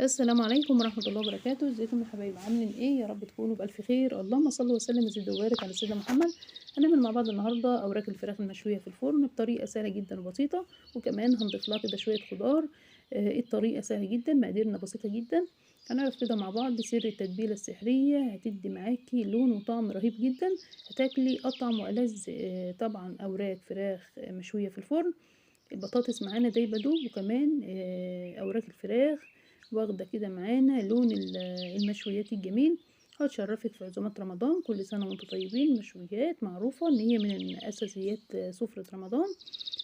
السلام عليكم ورحمة الله وبركاته، ازيكم يا حبايبي عاملين ايه؟ يا رب تكونوا بألف خير، اللهم صل وسلم وزد وبارك على سيدنا محمد. هنعمل مع بعض النهارده أوراق الفراخ المشوية في الفرن بطريقة سهلة جدا وبسيطة، وكمان هنضيف لها كده شوية خضار. الطريقة سهلة جدا، مقاديرنا بسيطة جدا. هنعرف كده مع بعض سر التتبيلة السحرية، هتدي معاكي لون وطعم رهيب جدا. هتاكلي أطعم وألذ طبعا أوراق فراخ مشوية في الفرن. البطاطس معانا دايبة دوب، وكمان أوراق الفراخ واخدة كده معانا لون المشويات الجميل. هتشرفك في عزومات رمضان، كل سنة وانتم طيبين. المشويات معروفة ان هي من اساسيات سفرة رمضان،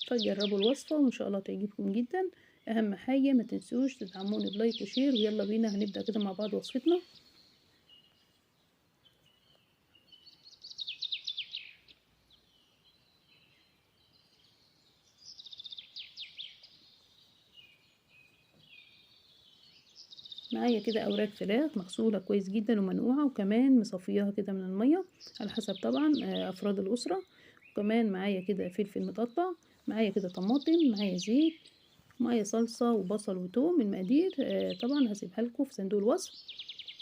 فجربوا الوصفة وان شاء الله تعجبكم جدا. اهم حاجة ما تنسوش تدعموني بلايك وشير، ويلا بينا هنبدأ كده مع بعض وصفتنا. معايا كده اوراق فراخ مغسولة كويس جدا ومنقوعة، وكمان مصفياها كده من المية على حسب طبعا افراد الاسرة. وكمان معايا كده فلفل متقطع، معايا كده طماطم، معايا زيت، معايا صلصة وبصل وتوم. المقادير طبعا هسيبها لكم في صندوق الوصف.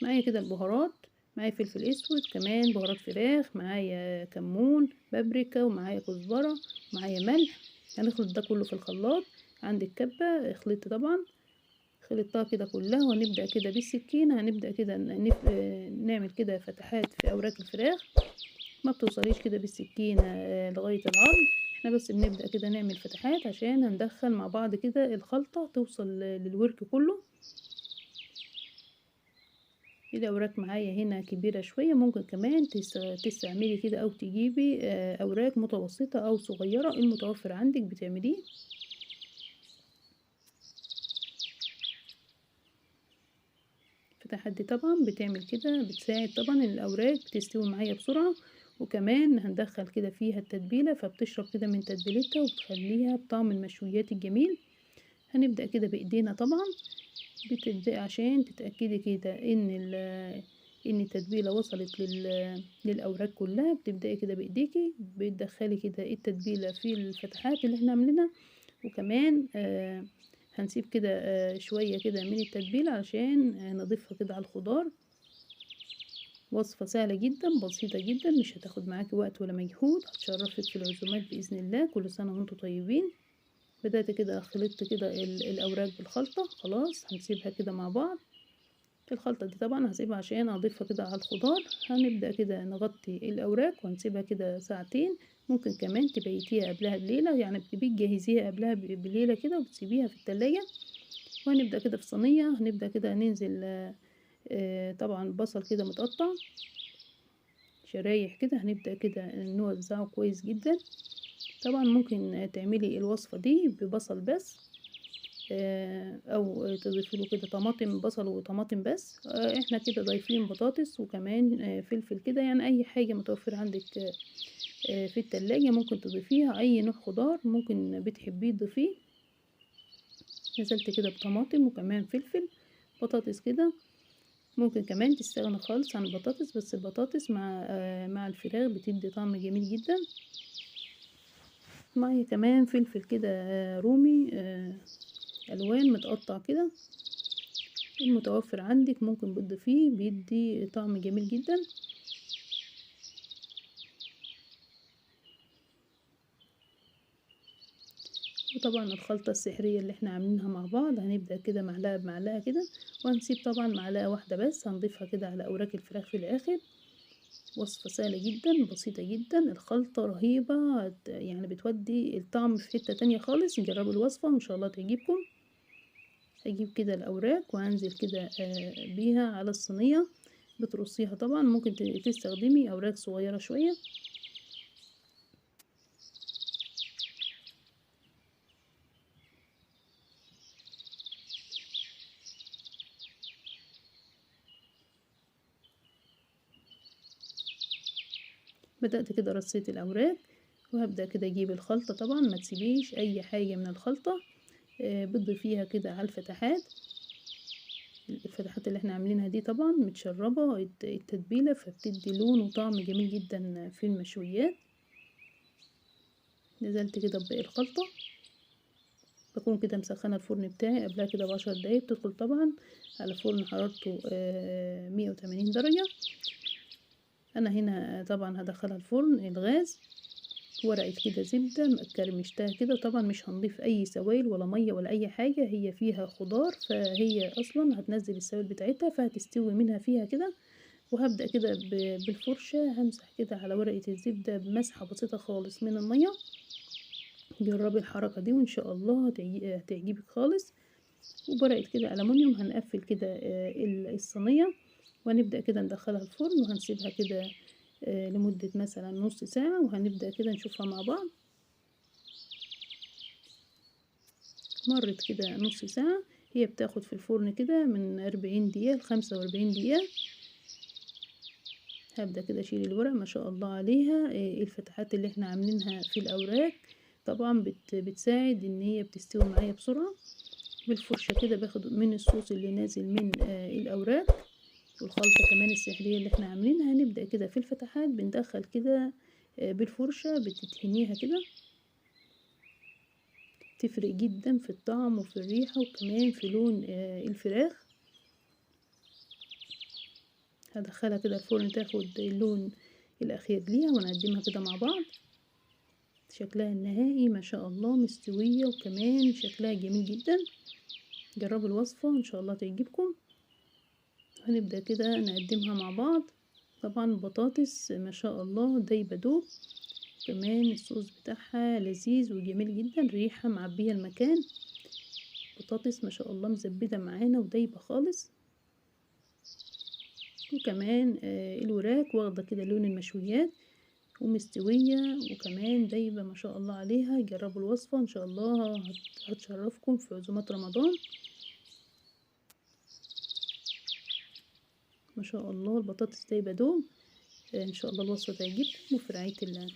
معايا كده البهارات، معايا فلفل اسود، كمان بهارات فراخ، معايا كمون، بابريكا، ومعايا كزبرة، معايا ملح. هنخلط ده كله في الخلاط. عندك كبة خلطت طبعا، خلطتها كده كلها، وهنبدأ كده بالسكينة هنبدأ كده نعمل كده فتحات في أوراق الفراخ. ما بتوصليش كده بالسكينة لغاية العظم، احنا بس بنبدأ كده نعمل فتحات عشان هندخل مع بعض كده الخلطة توصل للورك كله. الأوراق معايا هنا كبيرة شوية، ممكن كمان تستعملي كده أو تجيبي أوراق متوسطة أو صغيرة، المتوفر عندك بتعمليه. فتحات دي طبعا بتعمل كده، بتساعد طبعا ان الأوراق بتستوي معايا بسرعة، وكمان هندخل كده فيها التتبيلة فبتشرب كده من تتبيلتها وبتخليها بطعم المشويات الجميل. هنبدأ كده بإيدينا طبعا، بتبدأي عشان تتأكدي كده ان التتبيلة وصلت للأوراق كلها. بتبدأي كده بإيديكي بتدخلي كده التتبيلة في الفتحات اللي احنا عاملينها، وكمان هنسيب كده شوية كده من التتبيلة عشان نضيفها كده على الخضار. وصفة سهلة جدا بسيطة جدا، مش هتاخد معاكي وقت ولا مجهود، هتشرفك في العزومات بإذن الله. كل سنة وانتم طيبين. بدأت كده خلطت كده الأوراق بالخلطة، خلاص هنسيبها كده مع بعض. الخلطة دي طبعا هسيبها عشان اضيفها كده على الخضار. هنبدأ كده نغطي الأوراق وهنسيبها كده ساعتين. ممكن كمان تبيتيها قبلها بليلة، يعني بتجهزيها قبلها بليلة كده وبتسيبيها في التلاجة. وهنبدأ كده في صينية، هنبدأ كده ننزل طبعا بصل كده متقطع شرايح كده، هنبدأ كده نوزعه كويس جدا. طبعا ممكن تعملي الوصفة دي ببصل بس، او تضيفي له كده طماطم، بصل وطماطم بس. احنا كده ضايفين بطاطس وكمان فلفل كده، يعني اي حاجة متوفرة عندك في التلاجة ممكن تضيفيها، اي نوع خضار ممكن بتحبيه تضيفيه. نزلت كده بطماطم وكمان فلفل، بطاطس كده. ممكن كمان تستغنى خالص عن البطاطس، بس البطاطس مع الفراخ بتدي طعم جميل جدا. معايا كمان فلفل كده رومي الوان متقطع كده، المتوفر عندك ممكن بتضيفيه، بيدي طعم جميل جدا. وطبعا الخلطة السحرية اللي احنا عاملينها مع بعض هنبدأ كده معلقة بمعلقة كده، وهنسيب طبعا معلقة واحدة بس هنضيفها كده على أوراق الفراخ في الآخر. وصفة سهلة جدا بسيطة جدا، الخلطة رهيبة، يعني بتودي الطعم في حتة تانية خالص. نجربوا الوصفة وإن شاء الله تعجبكم. هجيب كده الأوراق وهنزل كده بيها على الصينية. بترصيها طبعا، ممكن تستخدمي أوراق صغيرة شوية. بدأت كده رصيت الأوراق، وهبدأ كده أجيب الخلطة. طبعا ما تسيبيش أي حاجة من الخلطة، بتضيفيها كده على الفتحات. الفتحات اللي احنا عاملينها دي طبعا متشربة التتبيلة، فبتدي لون وطعم جميل جدا في المشويات. نزلت كده بباقي الخلطة. بكون كده مسخنة الفرن بتاعي قبلها كده ب10 دقايق. بتدخل طبعا على فرن حرارته 180 درجة. انا هنا طبعا هدخلها الفرن الغاز. ورقة كده زبدة كرمشتها كده. طبعا مش هنضيف اي سوائل ولا مية ولا اي حاجة، هي فيها خضار فهي اصلا هتنزل السوائل بتاعتها فهتستوي منها فيها كده. وهبدأ كده بالفرشة همسح كده على ورقة الزبدة بمسحة بسيطة خالص من المية. جربي الحركة دي وان شاء الله هتعجبك خالص. وبورقة كده ألمونيوم هنقفل كده الصينية، وهنبدأ كده ندخلها الفرن وهنسيبها كده لمدة مثلا نص ساعة، وهنبدأ كده نشوفها مع بعض. مرت كده نص ساعة. هي بتاخد في الفرن كده من 40 دقيقة ل45 دقيقة. هبدأ كده اشيل الورق ما شاء الله عليها. الفتحات اللي احنا عاملينها في الأوراق طبعا بتساعد ان هي بتستوي معايا بسرعة. بالفرشة كده باخد من الصوص اللي نازل من الأوراق والخلطة كمان السحرية اللي احنا عاملينها. هنبدأ كده في الفتحات بندخل كده بالفرشة بتدهنيها كده. تفرق جدا في الطعم وفي الريحة وكمان في لون الفراخ. هدخلها كده الفرن تاخد اللون الأخير ليها ونقدمها كده مع بعض. شكلها النهائي ما شاء الله مستوية وكمان شكلها جميل جدا. جربوا الوصفة ان شاء الله تعجبكم. هنبدأ كده نقدمها مع بعض. طبعا البطاطس ما شاء الله دايبة دوب، كمان الصوص بتاعها لذيذ وجميل جدا، ريحة معبية المكان. بطاطس ما شاء الله مزبدة معانا ودايبة خالص. وكمان الوراك واخدة كده لون المشويات ومستوية وكمان دايبة ما شاء الله عليها. جربوا الوصفة ان شاء الله هتشرفكم في عزومات رمضان. ما شاء الله البطاطس دايبة دوب. ان شاء الله الوصفة تعجبكم وفي رعاية الله.